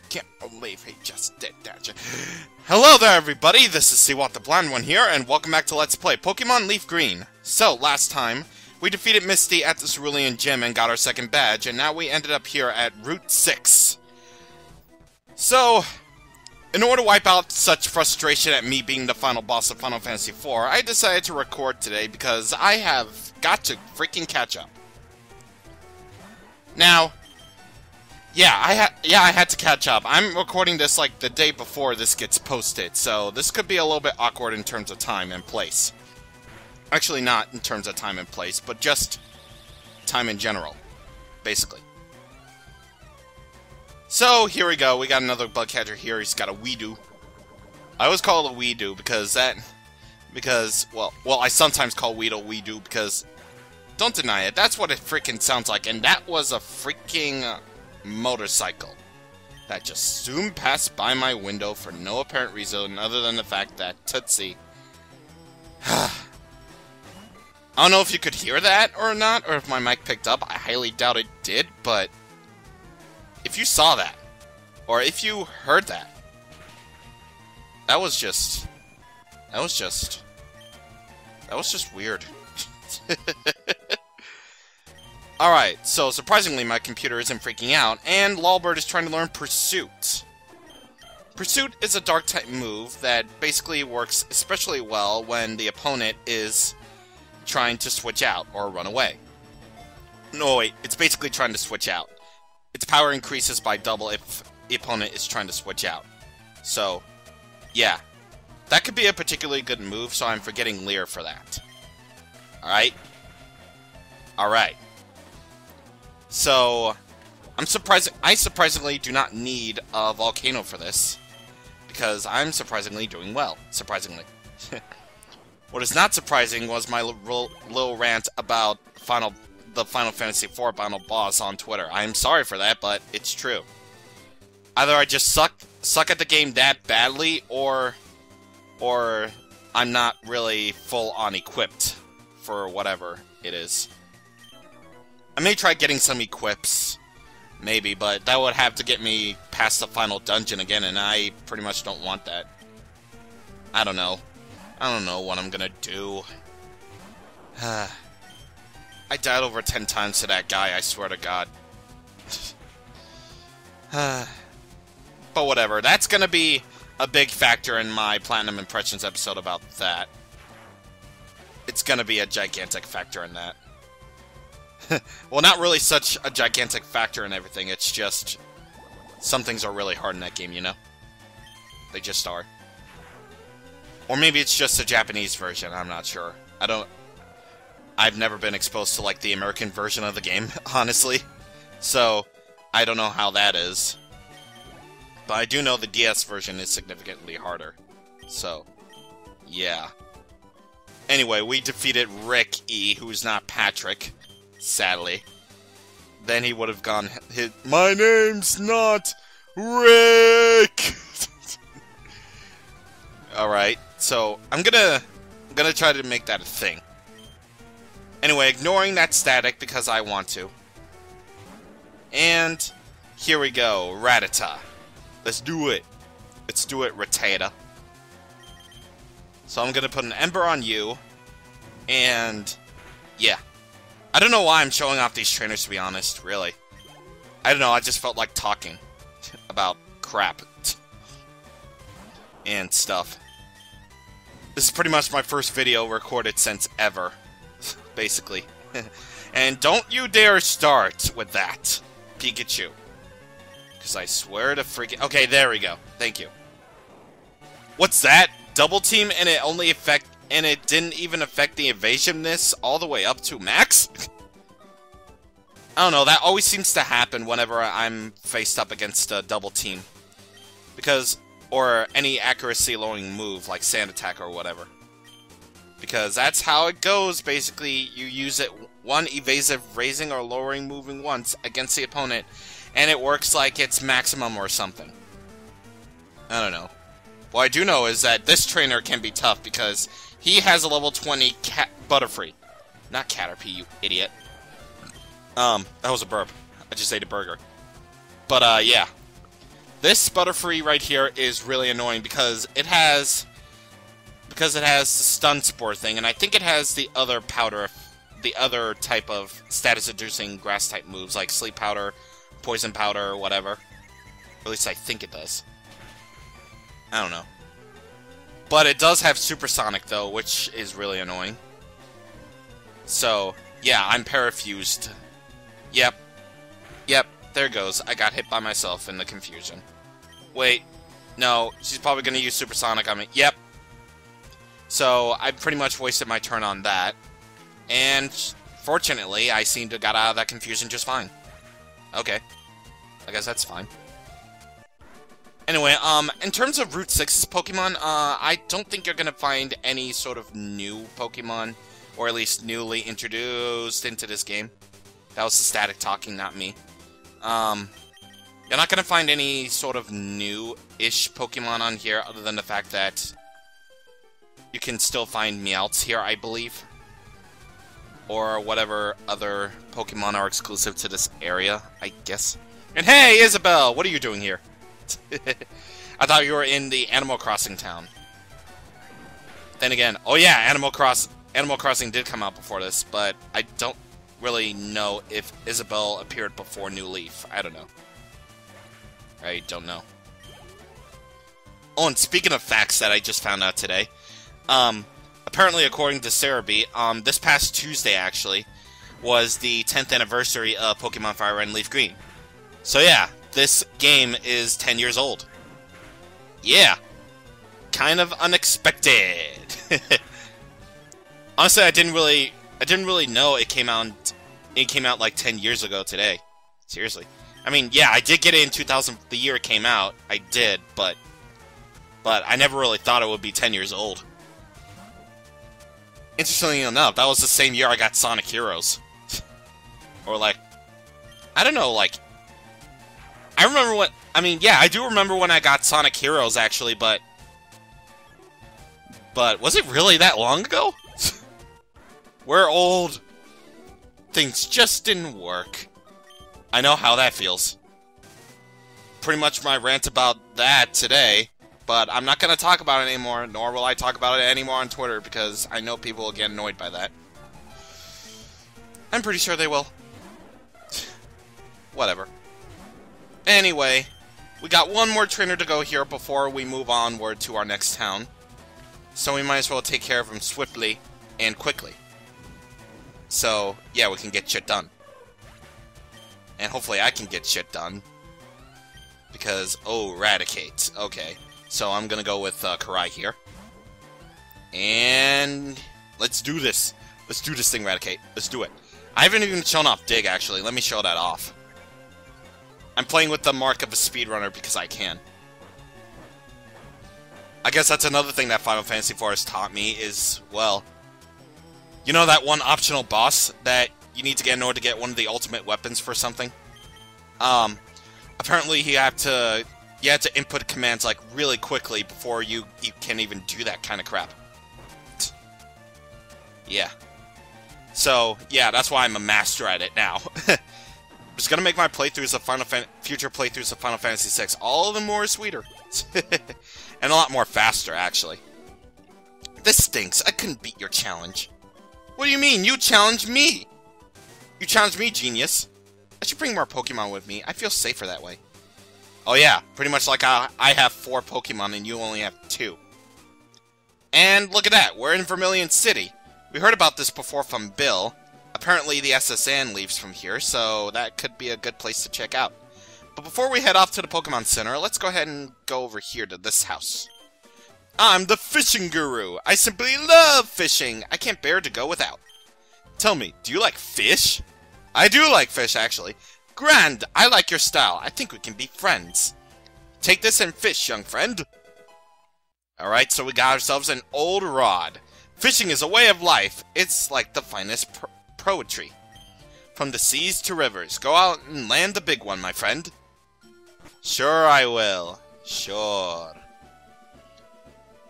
can't believe he just did that. Hello there, everybody. This is CwapTheNintendin here, and welcome back to Let's Play Pokemon LeafGreen. So, last time, we defeated Misty at the Cerulean Gym and got our second badge, and now we ended up here at Route 6. So, in order to wipe out such frustration at me being the final boss of Final Fantasy IV, I decided to record today because I have got to freaking catch up. Now, I had to catch up. I'm recording this like the day before this gets posted, so this could be a little bit awkward in terms of time and place. Actually, not in terms of time and place, but just time in general, basically. So, here we go. We got another bug catcher here. He's got a Weedoo. I always call it a Weedoo because, well, I sometimes call Weedle Weedoo because, don't deny it, that's what it freaking sounds like, and that was a freaking motorcycle that just zoomed past by my window for no apparent reason other than the fact that Tootsie. I don't know if you could hear that or not, or if my mic picked up. I highly doubt it did, but if you saw that, or if you heard that, that was just weird. Alright, so surprisingly my computer isn't freaking out, and Lulbird is trying to learn Pursuit. Pursuit is a Dark-type move that basically works especially well when the opponent is trying to switch out or run away. No, wait, it's basically trying to switch out. Its power increases by double if the opponent is trying to switch out. So, yeah. That could be a particularly good move, so I'm forgetting Lear for that. Alright? Alright. So, I surprisingly do not need a volcano for this, because I'm surprisingly doing well. Surprisingly. What is not surprising was my little rant about the Final Fantasy IV final boss on Twitter. I am sorry for that, but it's true. Either I just suck at the game that badly, or I'm not really full-on equipped for whatever it is. I may try getting some equips, maybe, but that would have to get me past the final dungeon again, and I pretty much don't want that. I don't know. I don't know what I'm gonna do. I died over 10 times to that guy, I swear to God. But whatever, that's gonna be a big factor in my Platinum Impressions episode about that. It's gonna be a gigantic factor in that. Well, not really such a gigantic factor in everything, it's just some things are really hard in that game, you know? They just are. Or maybe it's just the Japanese version, I'm not sure. I've never been exposed to, like, the American version of the game, honestly. So, I don't know how that is. But I do know the DS version is significantly harder. So, yeah. Anyway, we defeated Rick E., who's not Patrick. Sadly. Then he would have gone, my name's not Rick! Alright, so I'm gonna try to make that a thing. Anyway, ignoring that static because I want to. And here we go, Rattata. Let's do it. Let's do it, Rattata. So I'm gonna put an Ember on you, and yeah. I don't know why I'm showing off these trainers, to be honest, really. I don't know, I just felt like talking about crap and stuff. This is pretty much my first video recorded since ever, basically. And don't you dare start with that, Pikachu. Because I swear to freaking... Okay, there we go. Thank you. What's that? Double team and it didn't even affect the evasiveness all the way up to max? I don't know, that always seems to happen whenever I'm faced up against a double team. Or any accuracy lowering move, like Sand Attack or whatever. Because that's how it goes, basically. You use it one evasive raising or lowering moving once against the opponent, and it works like it's maximum or something. I don't know. What I do know is that this trainer can be tough because he has a level 20 Butterfree. Not Caterpie, you idiot. That was a burp. I just ate a burger. But, yeah. This Butterfree right here is really annoying because it has the stun spore thing, and I think it has the other type of status-inducing grass-type moves, like Sleep Powder, Poison Powder, or whatever. Or at least I think it does. I don't know. But it does have Supersonic, though, which is really annoying. So, yeah, I'm parafused. Yep. Yep, there it goes. I got hit by myself in the confusion. Wait. No, she's probably going to use Supersonic on me. Yep. So, I pretty much wasted my turn on that. And, fortunately, I seem to have got out of that confusion just fine. Okay. I guess that's fine. Anyway, in terms of Route 6 Pokemon, I don't think you're gonna find any sort of new Pokemon, or at least newly introduced into this game. That was the static talking, not me. You're not gonna find any sort of new-ish Pokemon on here, other than the fact that you can still find Meowths here, I believe. Or whatever other Pokemon are exclusive to this area, I guess. And hey, Isabelle! What are you doing here? I thought you were in the Animal Crossing town. Then again, oh yeah, Animal Crossing did come out before this, but I don't really know if Isabelle appeared before New Leaf. I don't know. I don't know. Oh, and speaking of facts that I just found out today, apparently according to Cerebi, this past Tuesday actually was the 10th anniversary of Pokemon Fire Red and Leaf Green. So yeah, this game is 10 years old. Yeah. Kind of unexpected. Honestly, I didn't really know it came out like 10 years ago today. Seriously. I mean, yeah, I did get it in 2000, the year it came out. I did, but I never really thought it would be 10 years old. Interestingly enough, that was the same year I got Sonic Heroes. Or like, I don't know, like, I remember when, I mean, yeah, I do remember when I got Sonic Heroes, actually, but was it really that long ago? We're old. Things just didn't work. I know how that feels. Pretty much my rant about that today, but I'm not going to talk about it anymore, nor will I talk about it anymore on Twitter, because I know people will get annoyed by that. I'm pretty sure they will. Whatever. Anyway, we got one more trainer to go here before we move onward to our next town. So we might as well take care of him swiftly and quickly. So, yeah, we can get shit done. And hopefully I can get shit done. Because, oh, Eradicate. Okay, so I'm gonna go with Karai here. And let's do this. Let's do this thing, Eradicate. Let's do it. I haven't even shown off Dig, actually. Let me show that off. I'm playing with the mark of a speedrunner because I can. I guess that's another thing that Final Fantasy IV has taught me is, well, you know that one optional boss that you need to get in order to get one of the ultimate weapons for something? Apparently you have to input commands like really quickly before you can even do that kind of crap. Yeah. So, yeah, that's why I'm a master at it now. It's gonna make my playthroughs of future playthroughs of Final Fantasy VI all the more sweeter. And a lot more faster, actually. This stinks. I couldn't beat your challenge. What do you mean? You challenged me! You challenged me, genius. I should bring more Pokemon with me. I feel safer that way. Oh yeah, pretty much like I have 4 Pokemon and you only have 2. And look at that, we're in Vermilion City. We heard about this before from Bill. Apparently the SSN leaves from here, so that could be a good place to check out. But before we head off to the Pokemon Center, let's go ahead and go over here to this house. I'm the fishing guru. I simply love fishing. I can't bear to go without. Tell me, do you like fish? I do like fish, actually. Grand, I like your style. I think we can be friends. Take this and fish, young friend. Alright, so we got ourselves an old rod. Fishing is a way of life. It's like the finest poetry. From the seas to rivers. Go out and land the big one, my friend. Sure I will. Sure.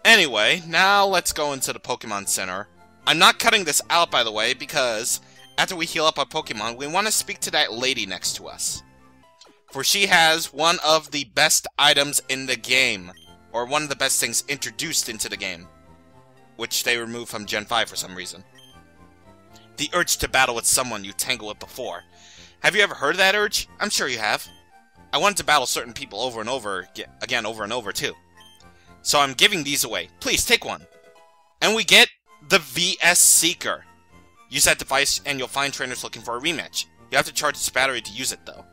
Anyway, now let's go into the Pokemon Center. I'm not cutting this out, by the way, because after we heal up our Pokemon, we want to speak to that lady next to us. for she has one of the best items in the game, or one of the best things introduced into the game, which they removed from Gen 5 for some reason. The urge to battle with someone you tangled with before. Have you ever heard of that urge? I'm sure you have. I wanted to battle certain people over and over again, too. So I'm giving these away. Please, take one. And we get the VS Seeker. Use that device and you'll find trainers looking for a rematch. You have to charge its battery to use it, though.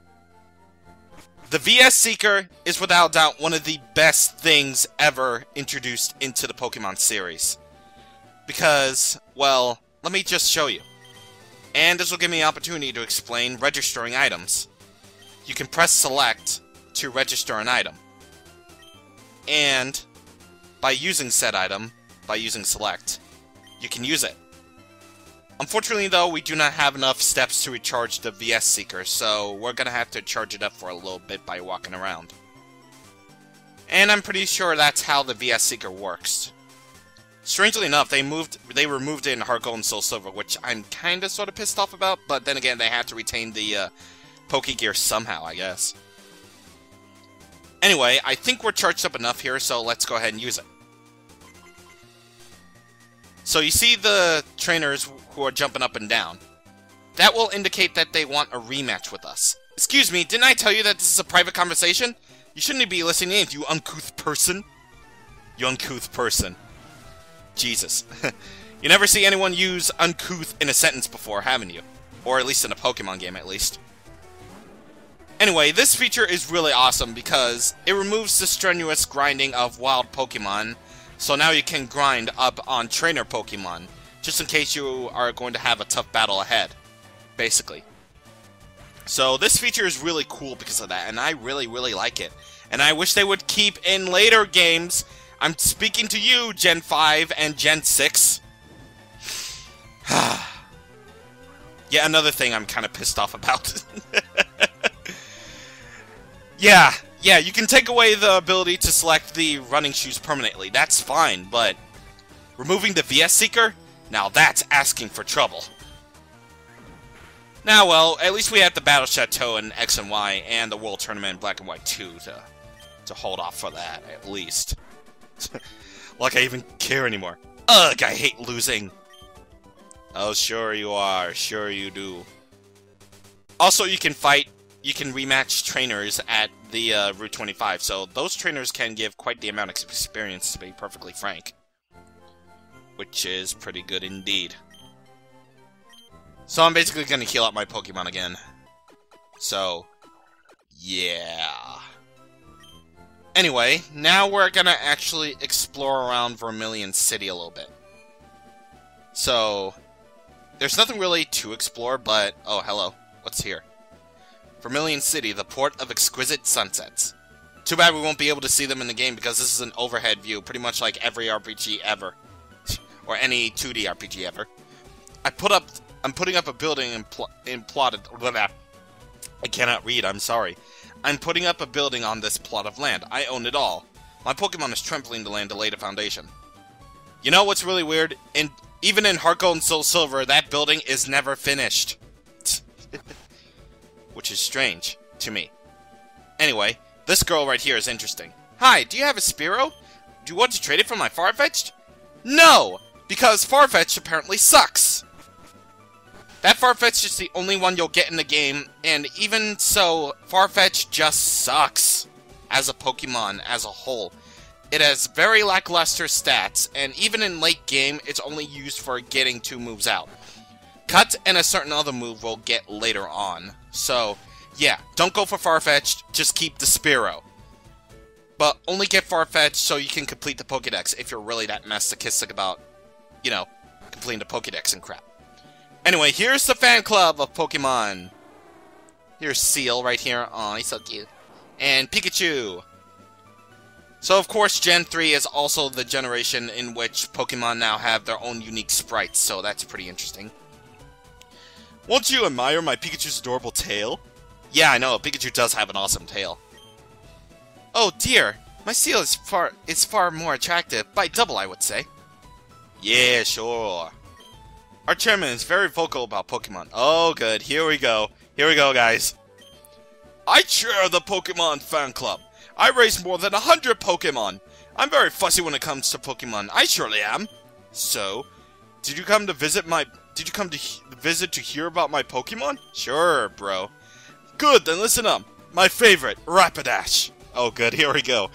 The VS Seeker is without doubt one of the best things ever introduced into the Pokemon series. Because, well, let me just show you. And this will give me an opportunity to explain registering items. You can press select to register an item. And by using said item, by using select, you can use it. Unfortunately though, we do not have enough steps to recharge the VS Seeker, so we're gonna have to charge it up for a little bit by walking around. And I'm pretty sure that's how the VS Seeker works. Strangely enough, they removed it in Heart Gold and Soul Silver, which I'm kinda sorta pissed off about, but then again, they had to retain the Pokegear somehow, I guess. Anyway, I think we're charged up enough here, so let's go ahead and use it. So you see the trainers who are jumping up and down. That will indicate that they want a rematch with us. Excuse me, didn't I tell you that this is a private conversation? You shouldn't be listening in, you uncouth person. You uncouth person. Jesus. You never see anyone use uncouth in a sentence before, haven't you? Or at least in a Pokemon game, at least. Anyway, this feature is really awesome because it removes the strenuous grinding of wild Pokemon, so now you can grind up on trainer Pokemon, just in case you are going to have a tough battle ahead, basically. So this feature is really cool because of that, and I really, really like it. And I wish they would keep in later games. I'm speaking to you, Gen 5 and Gen 6. Yeah, another thing I'm kind of pissed off about. Yeah, you can take away the ability to select the running shoes permanently. That's fine, but removing the VS Seeker? Now that's asking for trouble. Now, well, at least we have the Battle Chateau in X and Y and the World Tournament in Black and White 2 to hold off for that, at least. Like I even care anymore. Ugh, I hate losing. Oh, sure you are. Sure you do. Also, you can rematch trainers at the Route 25, so those trainers can give quite the amount of experience, to be perfectly frank. Which is pretty good indeed. So I'm basically going to heal up my Pokemon again. So, yeah. Anyway, now we're going to actually explore around Vermilion City a little bit. So, there's nothing really to explore, but... oh, hello. What's here? Vermilion City, the port of exquisite sunsets. Too bad we won't be able to see them in the game because this is an overhead view, pretty much like every RPG ever. Or any 2D RPG ever. I'm putting up a building in plotted... I cannot read, I'm sorry. I'm putting up a building on this plot of land. I own it all. My Pokemon is trampling the land to lay the foundation. You know what's really weird? Even in Heart Gold and Soul Silver, that building is never finished. Which is strange to me. Anyway, this girl right here is interesting. Hi, do you have a Spearow? Do you want to trade it for my Farfetch'd? No! Because Farfetch'd apparently sucks! That Farfetch'd is the only one you'll get in the game, and even so, Farfetch'd just sucks as a Pokemon as a whole. It has very lackluster stats, and even in late game, it's only used for getting 2 moves out. Cut and a certain other move we'll get later on. So, yeah, don't go for Farfetch'd, just keep the Spearow. But only get Farfetch'd so you can complete the Pokédex if you're really that masochistic about, you know, completing the Pokédex and crap. Anyway, here's the fan club of Pokemon. Here's Seal right here. Aw, he's so cute. And Pikachu. So, of course, Gen 3 is also the generation in which Pokemon now have their own unique sprites, so that's pretty interesting. Won't you admire my Pikachu's adorable tail? Yeah, I know, Pikachu does have an awesome tail. Oh dear, my Seal is far more attractive, by double I would say. Yeah, sure. Our chairman is very vocal about Pokemon. Oh good, here we go. Here we go, guys. I chair the Pokemon fan club. I raised more than 100 Pokemon. I'm very fussy when it comes to Pokemon. I surely am. So, did you come to visit to hear about my Pokemon? Sure, bro. Good, then listen up. My favorite, Rapidash. Oh, good, here we go.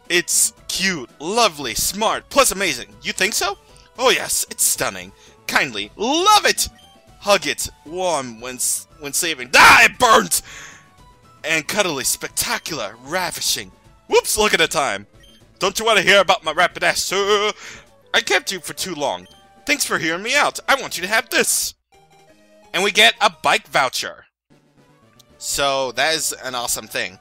It's cute, lovely, smart, plus amazing. You think so? Oh yes, it's stunning. Kindly, love it! Hug it, warm when saving. Ah, it burns! And cuddly, spectacular, ravishing. Whoops, look at the time. Don't you want to hear about my Rapidash, sir? I kept you for too long. Thanks for hearing me out. I want you to have this. And we get a bike voucher. So, that is an awesome thing.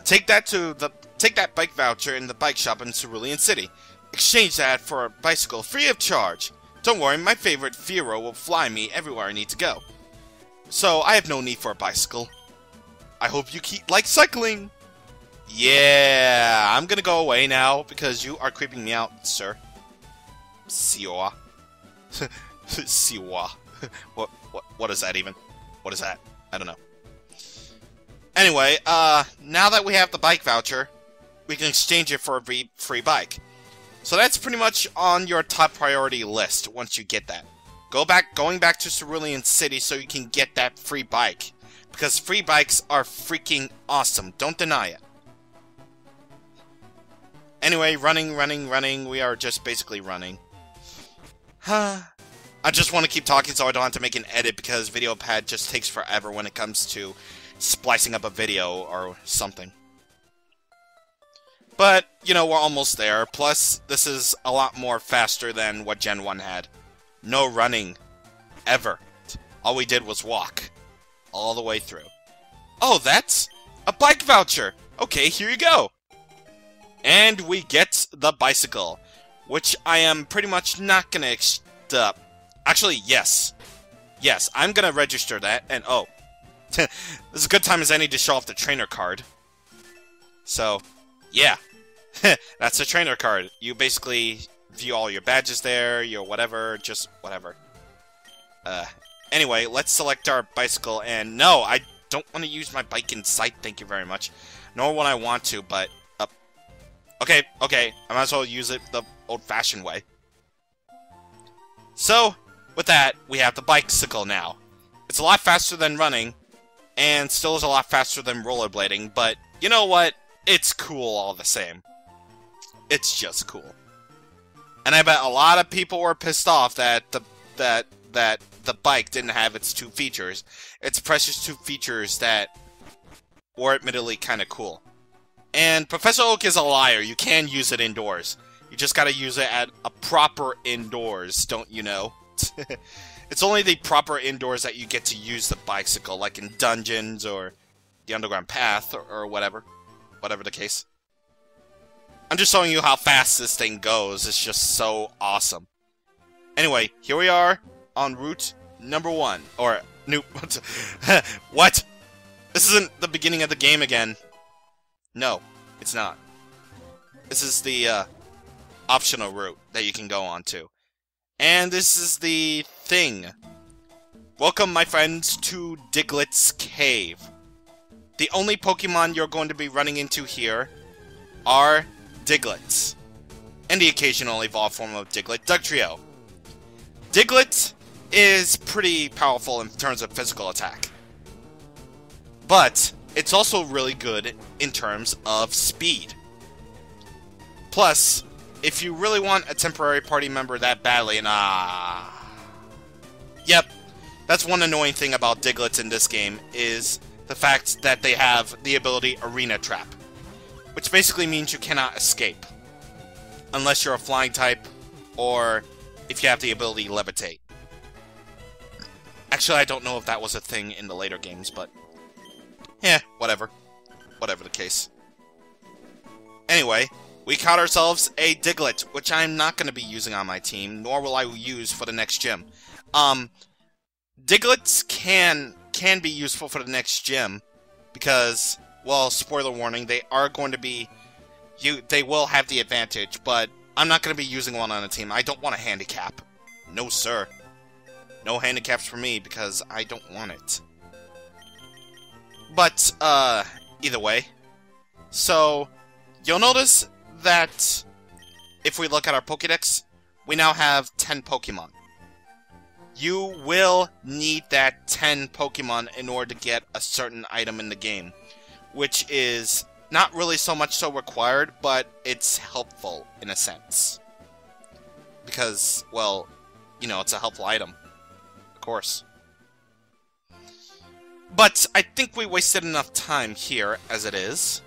Take that bike voucher in the bike shop in Cerulean City. Exchange that for a bicycle free of charge. Don't worry, my favorite Firo will fly me everywhere I need to go. So, I have no need for a bicycle. I hope you like cycling. Yeah, I'm gonna go away now because you are creeping me out, sir. Siwa. Siwa. What is that even? What is that? I don't know. Anyway, now that we have the bike voucher, we can exchange it for a free bike. So that's pretty much on your top priority list once you get that. Going back to Cerulean City so you can get that free bike. Because free bikes are freaking awesome. Don't deny it. Anyway, running. We are just basically running. I just want to keep talking so I don't have to make an edit because VideoPad just takes forever when it comes to splicing up a video or something. But, you know, we're almost there. Plus, this is a lot more faster than what Gen 1 had. No running. Ever. All we did was walk. All the way through. Oh, that's a bike voucher! Okay, here you go! And we get the bicycle. Which I am pretty much not gonna... Actually, yes. Yes, I'm gonna register that, and oh. This is a good time as any to show off the trainer card. So, yeah. That's the trainer card. You basically view all your badges there, your whatever, just whatever. Anyway, let's select our bicycle, and no, I don't want to use my bike in sight, thank you very much. Nor would I want to, but, okay, I might as well use it the old-fashioned way. So, with that, we have the bicycle now. It's a lot faster than running, and still is a lot faster than rollerblading, but you know what? It's cool all the same. It's just cool. And I bet a lot of people were pissed off that the bike didn't have its two features. Its precious two features that were admittedly kind of cool. And Professor Oak is a liar. You can use it indoors. You just gotta use it at a proper indoors, don't you know? It's only the proper indoors that you get to use the bicycle, like in dungeons or the underground path or whatever. Whatever the case. I'm just showing you how fast this thing goes. It's just so awesome. Anyway, here we are on route number 1. Or, what? This isn't the beginning of the game again. No, it's not. This is the optional route that you can go on to. And this is the thing. Welcome, my friends, to Diglett's Cave. The only Pokemon you're going to be running into here are Digletts. And the occasional evolved form of Diglett, Dugtrio. Diglett is pretty powerful in terms of physical attack. But it's also really good in terms of speed. Plus, if you really want a temporary party member that badly, and yep, that's one annoying thing about Digletts in this game, is the fact that they have the ability Arena Trap. Which basically means you cannot escape. Unless you're a flying type, or if you have the ability Levitate. Actually, I don't know if that was a thing in the later games, but... yeah, whatever. Whatever the case. Anyway, we caught ourselves a Diglett, which I'm not going to be using on my team, nor will I use for the next gym. Digletts can be useful for the next gym, because, well, spoiler warning, they are going to be... they will have the advantage, but I'm not going to be using one on a team. I don't want a handicap. No, sir. No handicaps for me, because I don't want it. But, either way. So, you'll notice that if we look at our Pokédex, we now have 10 Pokemon. You will need that 10 Pokemon in order to get a certain item in the game, which is not really so much so required, but it's helpful in a sense. Because, well, you know, it's a helpful item. Of course. But I think we wasted enough time here as it is.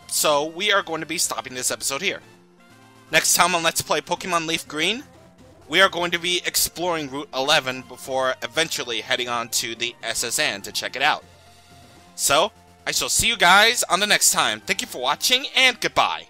So we are going to be stopping this episode here. Next time on Let's Play Pokemon Leaf Green, we are going to be exploring Route 11 before eventually heading on to the SSN to check it out. So, I shall see you guys on the next time. Thank you for watching, and goodbye.